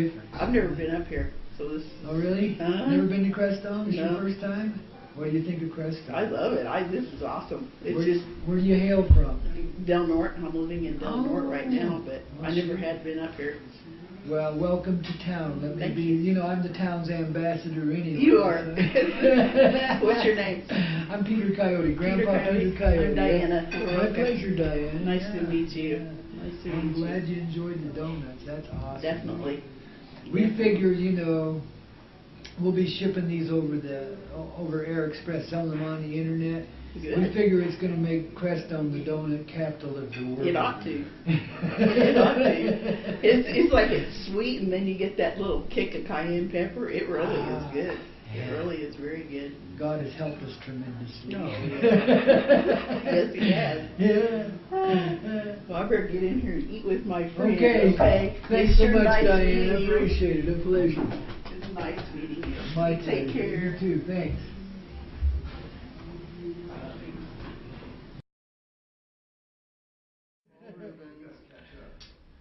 different. I've never been up here, so this. Oh, really? Never been to Crestone? This your first time? What do you think of Crestone? I love it. This is awesome. It's where do you hail from? Del Norte. I'm living in Del Norte right now, but I never had been up here. Well, welcome to town. Let me be. You know, I'm the town's ambassador anyway. You are. What's your name? I'm Peter Koyote, Grandpaw Koyote. I'm Diane. My pleasure, Diane. Nice to meet you. Nice to meet you. I'm glad you enjoyed the donuts. That's awesome. Definitely. We figure, you know, we'll be shipping these over Air Express, selling them on the internet. Good. We figure it's going to make Crestone the donut capital of the world. It ought to. It ought to. It's like it's sweet, and then you get that little kick of cayenne pepper. It really is good. Yeah. It really is very good. God has helped us tremendously. Oh, yeah. Yes, He has. Yeah. Well, I better get in here and eat with my friends. Okay. Thanks so much, nice Diane. I appreciate it. A pleasure. It's nice meeting you. My Take pleasure. care. You too. Thanks.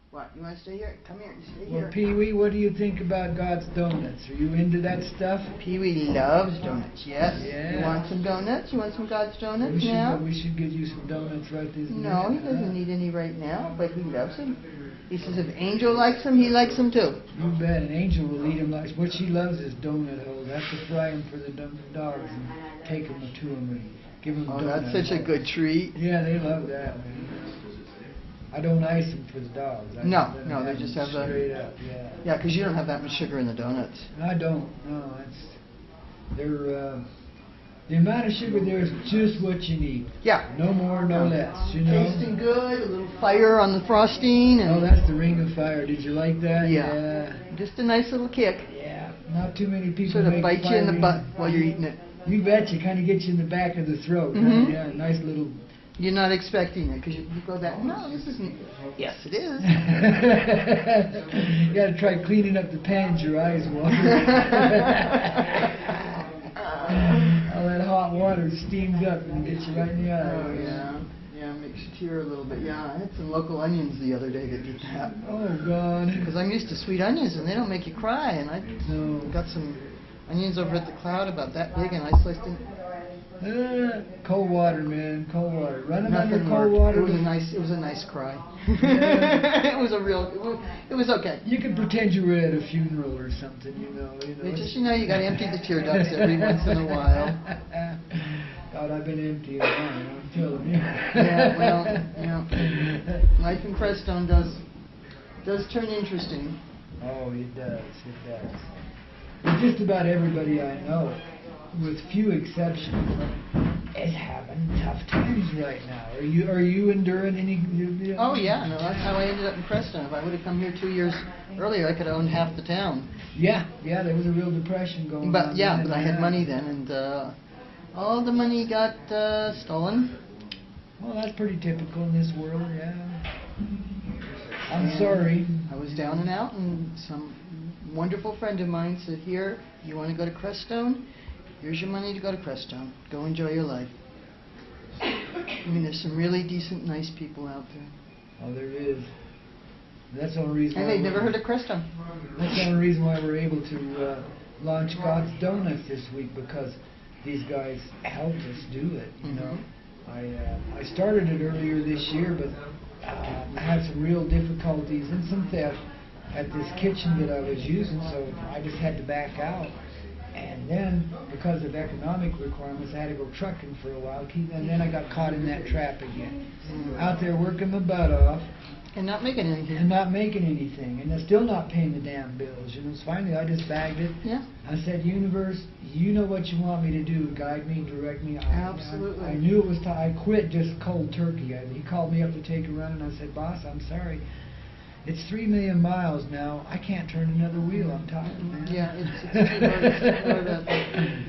What, you want to stay here? Come here, stay Well, here. PeeWee, what do you think about God's donuts? Are you into that stuff? PeeWee loves donuts, yes. Yeah. You want some donuts? You want some God's donuts We now? should get you some donuts right this minute. No, he doesn't need any right now, but he loves them. He says if Angel likes them, he likes them too. You bet. An Angel will eat them. Like what she loves is donut holes. I have to fry them for the dogs and take them to them and give them Oh, donut that's such a good treat. Yeah, they love that. I don't ice them for the dogs. No, they just have the... Straight up, yeah. Yeah, because you don't have that much sugar in the donuts. I don't. No, they're... The amount of sugar there is just what you need. Yeah. No more, no less, you know? Tasting good, a little fire on the frosting. And Oh, that's the ring of fire. Did you like that? Yeah. Just a nice little kick. Yeah. Not too many people Sort of make bite you in the fire butt while you're eating it. You betcha. Kind of gets you in the back of the throat. Mhm. Yeah, nice little... You're not expecting it because you go that, no, this isn't... Yes, it is. You got to try cleaning up the pans your eyes water. All that hot water steams up and gets you right in the eye. Oh, yeah. Yeah, makes you tear a little bit. Yeah, I had some local onions the other day that did that. Oh, God. Because I'm used to sweet onions and they don't make you cry. And I No. got some onions over at the Cloud about that big and I sliced in. Cold water, man. Cold water. Running Nothing under cold worked. water. It was a nice cry. It was okay. You could pretend you were at a funeral or something, you know. It's just, you got to empty the tear ducts every once in a while. God, I've been empty of mine, I'm telling you. Yeah, well, life in Crestone does turn interesting. Oh, it does. It does. But just about everybody I know, with few exceptions, is having tough times right now. Are you enduring any? Oh yeah, no, that's how I ended up in Crestone. If I would have come here 2 years earlier, I could have owned half the town. Yeah, there was a real depression going on. But I had money then, and all the money got stolen. Well, that's pretty typical in this world, yeah. I'm sorry. I was down and out, and some wonderful friend of mine said, "Here, you want to go to Crestone? Here's your money to go to Crestone. Go enjoy your life." I mean, there's some really decent, nice people out there. Oh, there is. That's the only reason. And they've never heard of Crestone. That's the only reason why we're able to launch God's Donuts this week, because these guys helped us do it. You know, I started it earlier this year, but I had some real difficulties and some theft at this kitchen that I was using, so I just had to back out. And then, because of economic requirements, I had to go trucking for a while, and then I got caught in that trap again. Out there working my butt off. And not making anything. And not making anything. And they're still not paying the damn bills. So finally, I just bagged it. Yeah. I said, universe, you know what you want me to do. Guide me, direct me. Absolutely. I knew it was time. I quit just cold turkey. He called me up to take a run, and I said, boss, I'm sorry. It's 3 million miles now. I can't turn another wheel. I'm tired, man. Yeah, it's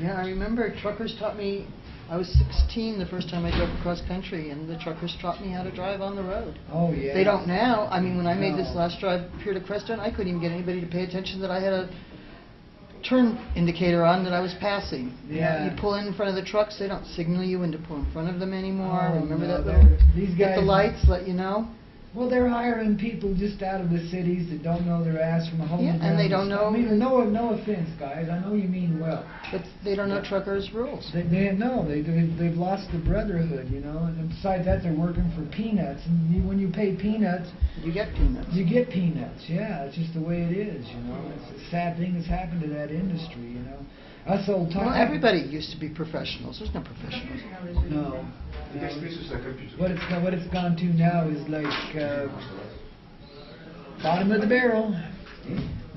yeah, I remember truckers taught me. I was 16 the first time I drove across country, and the truckers taught me how to drive on the road. Oh, yeah. They don't now. I mean, when I made this last drive here to Crestone, I couldn't even get anybody to pay attention that I had a turn indicator on that I was passing. Yeah. You pull in front of the trucks, they don't signal you when to pull in front of them anymore. Oh, Remember no, that little... these Get guys, the lights, let you know. Well, they're hiring people just out of the cities that don't know their ass from a hole in the Yeah, and they ground don't stuff. know- I mean, no offense, guys. I know you mean well. But they don't know truckers' rules. They've lost the brotherhood, you know. And besides that, they're working for peanuts. And when you pay peanuts, You get peanuts. you get peanuts. Yeah, it's just the way it is, you know. It's a sad thing that's happened to that industry, you know. Us old time. Well, everybody used to be professionals. There's no professionals. No. What it's gone to now is like bottom of the barrel.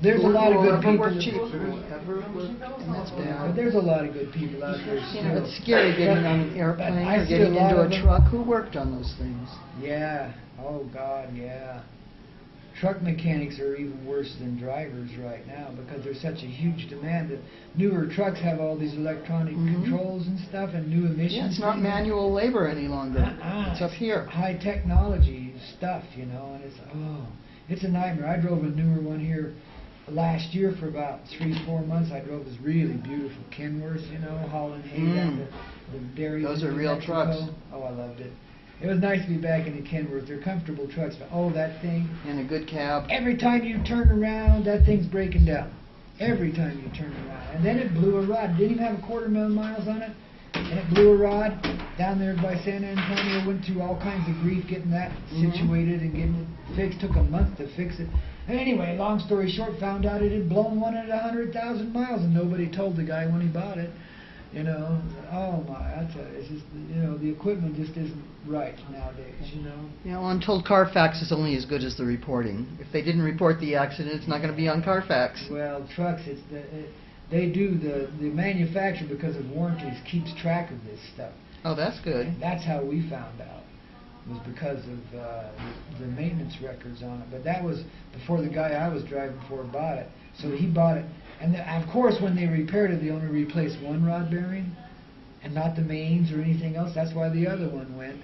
There's a lot of good Whoever people. worked cheap. Whoever worked, and that's But bad. there's a lot of good people out there still. You know, it's scary getting on an airplane I or see a getting lot into of a them. truck. Who worked on those things? Yeah. Oh God, yeah. Truck mechanics are even worse than drivers right now because there's such a huge demand. The newer trucks have all these electronic Mhm. controls and stuff and new emissions. Yeah, it's not treatment. manual labor any longer. It's up here. High technology stuff, you know, and it's a nightmare. I drove a newer one here last year for about 3-4 months. I drove this really beautiful Kenworth, you know, hauling hay down the dairy. Those are into real Mexico. trucks. Oh, I loved it. It was nice to be back in the Kenworth. They're comfortable trucks, but that thing. In a good cab. Every time you turn around, that thing's breaking down. Every time you turn around. And then it blew a rod. It didn't even have 250,000 miles on it. And it blew a rod down there by San Antonio. Went through all kinds of grief getting that situated and getting it fixed. Took a month to fix it. And anyway, long story short, found out it had blown one at 100,000 miles, and nobody told the guy when he bought it. You know, oh my, I tell you, it's just, you know, the equipment just isn't right nowadays, you know. Yeah, well, I'm told Carfax is only as good as the reporting. If they didn't report the accident, it's not going to be on Carfax. Well, trucks, they do, the manufacturer, because of warranties, keeps track of this stuff. Oh, that's good. And that's how we found out, was because of the maintenance records on it. But that was before the guy I was driving for bought it. So he bought it. And of course, when they repaired it, they only replaced one rod bearing and not the mains or anything else. That's why the other one went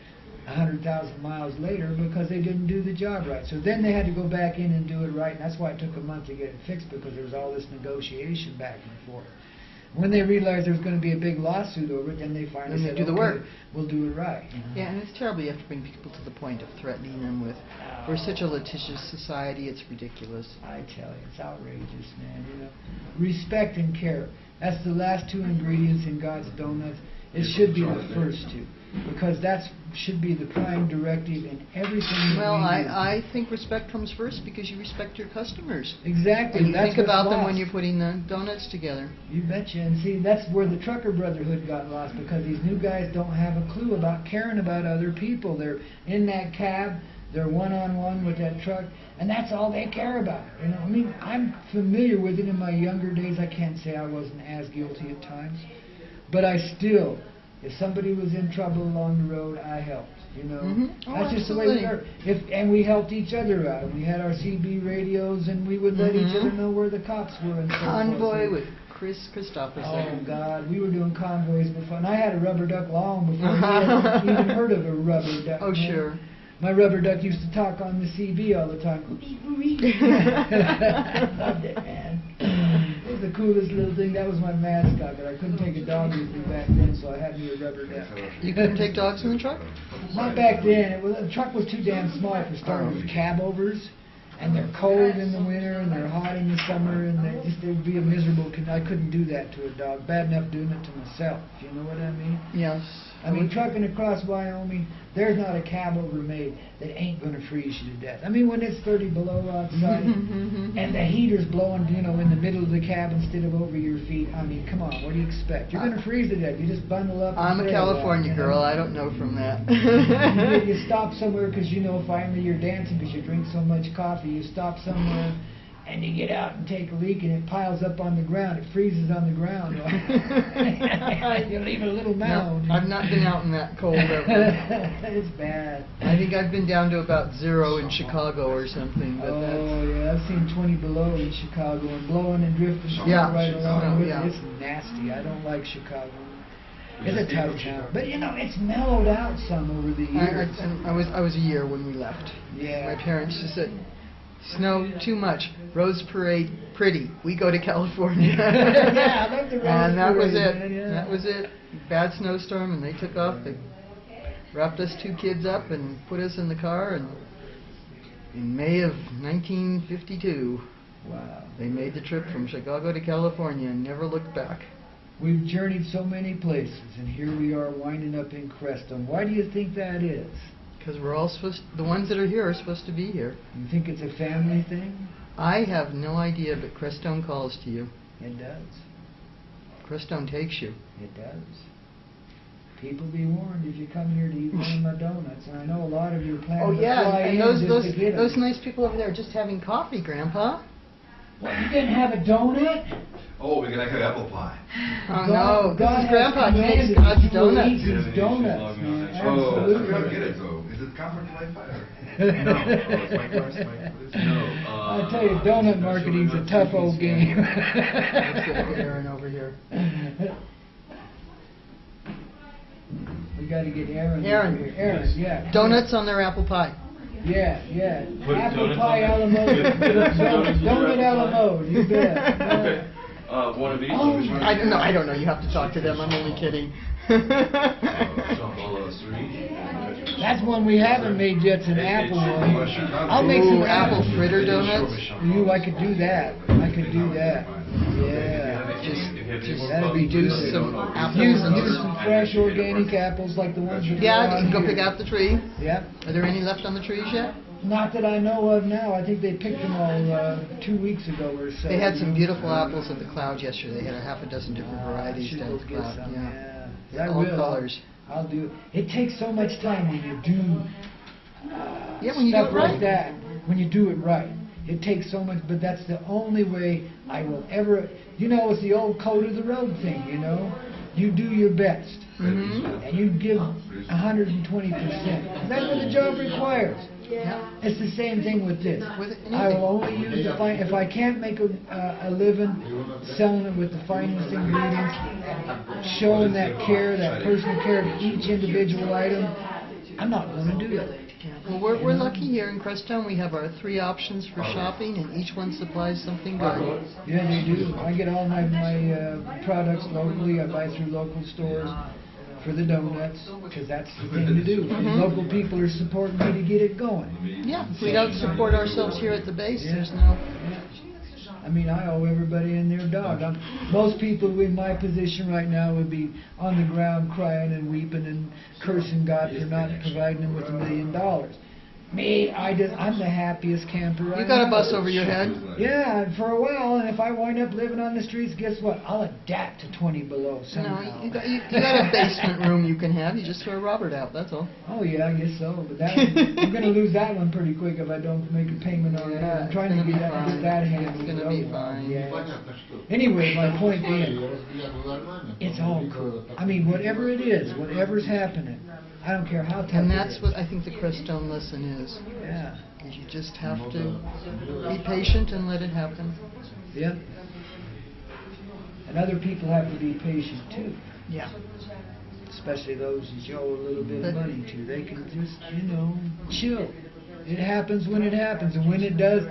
100,000 miles later, because they didn't do the job right. So then they had to go back in and do it right, and that's why it took a month to get it fixed, because there was all this negotiation back and forth. When they realized there was going to be a big lawsuit over it, then they finally Then they said, do the okay, work. we'll do it right. You know? Yeah, and it's terrible. You have to bring people to the point of threatening them with, we're such a litigious society, it's ridiculous. I tell you, it's outrageous, man. You know, respect and care. That's the last two ingredients in God's donuts. It should be the first two, because that should be the prime directive in everything that Well, we do. I think respect comes first because you respect your customers. Exactly. And you That's think about what's them when lost. you're putting the donuts together. You betcha. And see, that's where the trucker brotherhood got lost, because these new guys don't have a clue about caring about other people. They're in that cab, they're one-on-one with that truck, and that's all they care about. You know, I mean, I'm familiar with it in my younger days. I can't say I wasn't as guilty at times, but I still, if somebody was in trouble along the road, I helped. You know, Oh, that's just the way we are. And we helped each other out. And we had our CB radios, and we would let each other know where the cops were and so forth. Convoy with Chris Christopherson. Oh God, we were doing convoys before, and I had a rubber duck long before we had even heard of a rubber duck. Oh, man. sure. My rubber duck used to talk on the CB all the time. I loved it, man. It was the coolest little thing. That was my mascot, but I couldn't take a dog with me back then, so I had me a rubber duck. You couldn't take dogs in the truck? Not back then. The truck was too damn small for starters. Cab overs, and they're cold in the winter, and they're hot in the summer, and it would be a miserable. I couldn't do that to a dog. Bad enough doing it to myself. You know what I mean? Yes. I mean, trucking across Wyoming, there's not a cab over made that ain't going to freeze you to death. I mean, when it's 30 below outside and the heater's blowing, you know, in the middle of the cab instead of over your feet, I mean, come on, what do you expect? You're going to freeze to death. You just bundle up. I'm a and California you know? girl. I don't know from that. You stop somewhere because, you know, finally you're dancing because you drink so much coffee. You stop somewhere and you get out and take a leak, and it piles up on the ground. It freezes on the ground. You leave a little mound. No, I've not been out in that cold ever. It's bad. I think I've been down to about 0 in Chicago or something. But Oh, yeah, I've seen 20 below in Chicago, and blowing and drifting Yeah. right along with Yeah. it. It's nasty. I don't like Chicago. It's a tough town. But, you know, it's mellowed out some over the years. I was a year when we left. Yeah. My parents just said, snow too much, Rose Parade pretty, we go to California. Yeah, I love the Rose And that was Parade, it. man, yeah. That was it. Bad snowstorm, and they took off. They wrapped us 2 kids up and put us in the car, and in May of 1952. Wow. They made the trip from Chicago to California and never looked back. We've journeyed so many places, and here we are winding up in Crestone. Why do you think that is? Because we're all the ones that are here are supposed to be here. You think it's a family thing? I have no idea, but Crestone calls to you. It does. Crestone takes you. It does. People be warned if you come here to eat one of my donuts, and I know a lot of you are planning Oh to yeah, fly and in those just to get 'em. those nice people over there are just having coffee, Grandpa. What, you didn't have a donut? Oh, we're gonna have apple pie. Oh no, this God is has Grandpa. He makes commanded God's that you will donuts. eat these donuts, man. Oh, I Absolutely. don't get it though. Is it comfort Wi-Fi? No. Oh, it's my quest, my No. I tell you, donut marketing's a tough old game. Let's get Aaron over here. We got to get Aaron. Aaron. over here. Aaron, yeah. Donuts on their apple pie. Yeah, yeah. Put Apple donuts pie on a la it. mode. Donut a la mode. You bet. Okay. One of each. Oh, Which one? I don't know. You have to talk to them. I'm only kidding. That's one we haven't made yet. It's an apple one. I'll make Ooh, some apple fritter donuts. I could do that. I could do that. Yeah. That'd be Juice good. some apples Use and some fresh organic apples like the ones that Yeah, grow you can go on pick here. out the tree. Yeah. Are there any left on the trees yet? Not that I know of now. I think they picked them all 2 weeks ago or so. They had some beautiful apples at the Cloud yesterday. They had a half a dozen different I varieties should down go at the get Cloud. some, Yeah. yeah. I All will. colors. I'll do it. It takes so much time when you do Yeah, when you do stuff it right. like that. When you do it right. It takes so much, but that's the only way I will ever... it's the old code of the road thing, You do your best. Mm-hmm. And you give 120%. That's what the job requires. Yeah. It's the same thing with this. With I anything. will only use the fine. If I can't make a living selling it with the finest ingredients, showing that care, that personal care to each individual item, I'm not going to do it. Well, we're lucky here in Crestone. We have our 3 options for shopping, and each one supplies something good. Yeah, they do. I get all my products locally. I buy through local stores for the donuts, because that's the thing to do. Mhm. Local people are supporting me to get it going. Yeah, if we don't support ourselves here at the base, Yeah. there's no... I mean, I owe everybody and their dog. Most people in my position right now would be on the ground crying and weeping and cursing God for not providing them with $1 million. Me, I'm the happiest camper right You got a now. bus over your head? Yeah, for a while, and if I wind up living on the streets, guess what? I'll adapt to 20 below somehow. No, you got a basement room you can have. You just throw Robert out, that's all. Oh yeah, I guess so. But I'm going to lose that one pretty quick if I don't make a payment on it. Yeah, I'm trying to it's get gonna be that fine. handled. It's gonna be fine. Yeah. Anyway, my point being, it's all cool. I mean, whatever it is, whatever's happening, I don't care how tough And it that's is. what I think the Crestone lesson is. Yeah. Is you just have to be patient and let it happen. Yeah. And other people have to be patient too. Yeah. Especially those that you owe a little bit of But- money to. They can just, chill. It happens when it happens, and when it does,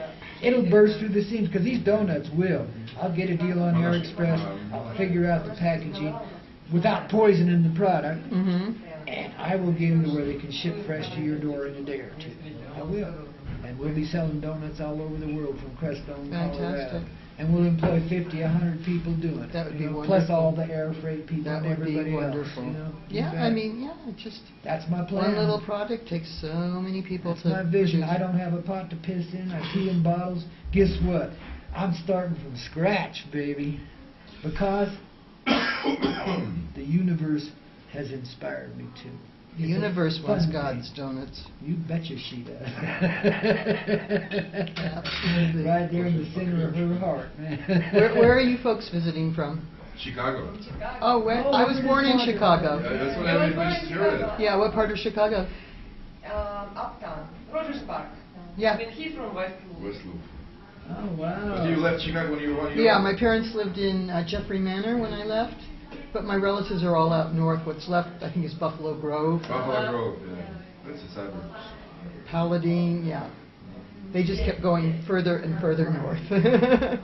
it'll burst through the seams, because these donuts will. I'll get a deal on Air Express, I'll figure out the packaging without poisoning the product, Mm-hmm. and I will get them to where they can ship fresh to your door in a day or two. I will. And we'll be selling donuts all over the world from Crestone, Colorado. Fantastic. And we'll employ 50, 100 people doing it. That would be Plus wonderful. all the air freight people That and would be everybody wonderful. else. Yeah, You I bet. mean, yeah, just That's my plan. one little project takes so many people That's to my vision. produce. I don't have a pot to piss in. I pee in bottles. Guess what? I'm starting from scratch, baby. Because the universe has inspired me to. The It's a universe fun wants thing. God's donuts. You betcha she does. Absolutely. Right there in the center of her heart, man. Where are you folks visiting from? Chicago. Oh, where? Oh, I was born in Chicago. Chicago. That's what everybody heard. Yeah, what part of Chicago? Uptown, Rogers Park. Yeah. I mean, he's from West Loop. West Loop. Oh, wow. But you left Chicago when you were 1 year Yeah, old? my parents lived in Jeffrey Manor when I left, but my relatives are all out north. What's left, I think, is Buffalo Grove, Buffalo Grove, yeah. That's the suburbs. Paladine, yeah. They just kept going further and further north. And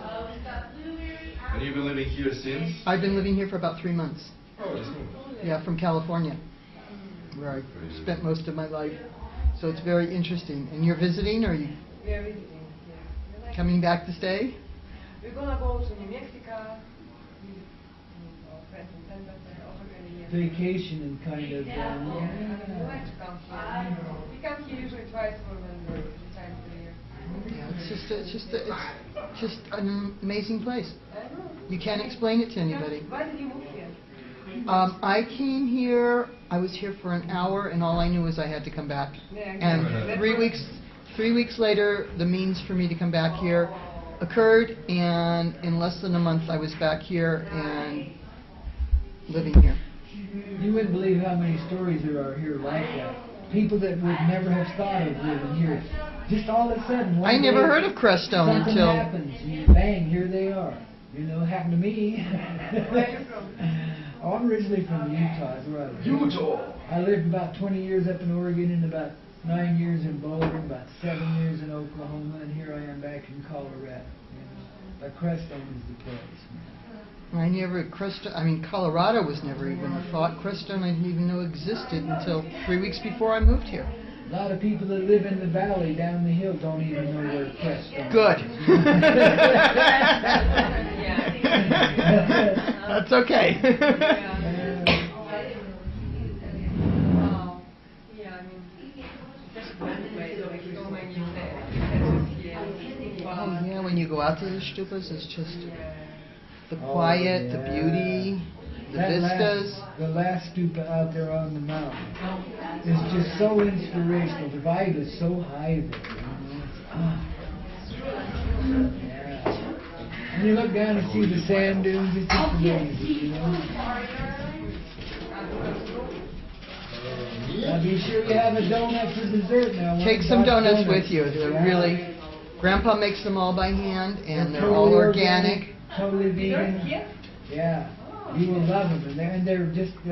you've been living here since? I've been living here for about 3 months. Oh, that's cool. Yeah, from California, where I spent most of my life. So it's very interesting. And you're visiting, or are you We are visiting. Yes. We like coming back to stay? We're gonna go to New Mexico. With our friends in Denver. Also going to Vacation and kind of. Yeah, we like to come here. We come here usually twice or three times a year. Yeah, it's just an amazing place. I know. You can't explain it to anybody. Why did you move here? I came here. I was here for an hour, and all I knew was I had to come back. Yeah, And exactly. 3 weeks later, the means for me to come back here occurred, and in less than a month, I was back here and living here. You wouldn't believe how many stories there are here like that. People that would never have thought of living here. Just all of a sudden, one I never day, heard of Crestone something until... happens. And bang, here they are. You know, it happened to me. Where are you from? Oh, I'm originally from Utah. Is where I was. Utah. I lived about 20 years up in Oregon and about 9 years in Boulder, about 7 years in Oklahoma, and here I am back in Colorado. You know. But Crestone is the place. I never, Colorado was never even a thought. Crestone I didn't even know existed until 3 weeks before I moved here. A lot of people that live in the valley down the hill don't even know where Crestone is. Good. Yeah. That's okay. Yeah, I mean, it's just one place. Like so many Oh yeah, when you go out to the stupas, it's just the Oh, quiet, the yeah. beauty, the That vistas. the last stupa out there on the mountain is just so inspirational. The vibe is so high there. Yeah. And you look down and see the sand dunes. It's just amazing, you know. Now be sure you have a donut for dessert now. Take some donuts with you. They're really, Grandpa makes them all by hand, and they're all totally organic. Totally vegan. Here? Yeah. You will love them, and they're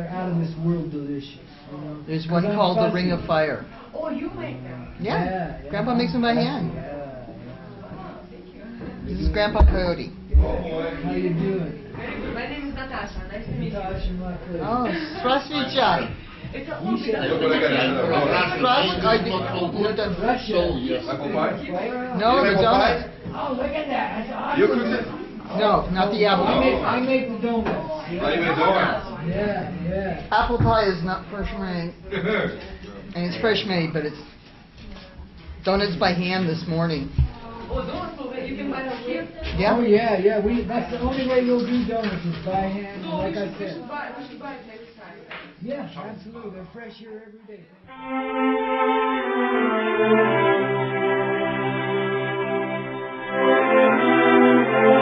out of this world delicious. You know? There's one 'Cause I'm called the fussy. Ring of Fire. Oh, you make them. Yeah, Grandpa makes them by hand. Yeah, This is Grandpaw Koyote. yeah. How you doing? Very good. My name is Natasha. Nice to meet you. Natasha, my pleasure. Oh, Strasvichai. It's a You little should- bit Yo creo que Russia. Apple pie? No, the Apple donut. pie? Oh, look at that. That's awesome. You cooked it? No, not the apple. I make the donuts. Oh, you made donuts. Yeah. Apple pie is not fresh made, and it's fresh made, but it's donuts by hand this morning. Oh, don't forget, you can buy them here. Yeah. Oh, yeah. That's the only way we'll do donuts is by hand, So like I we said. should buy it next time. Yeah, absolutely. They're fresh here every day. Thank you.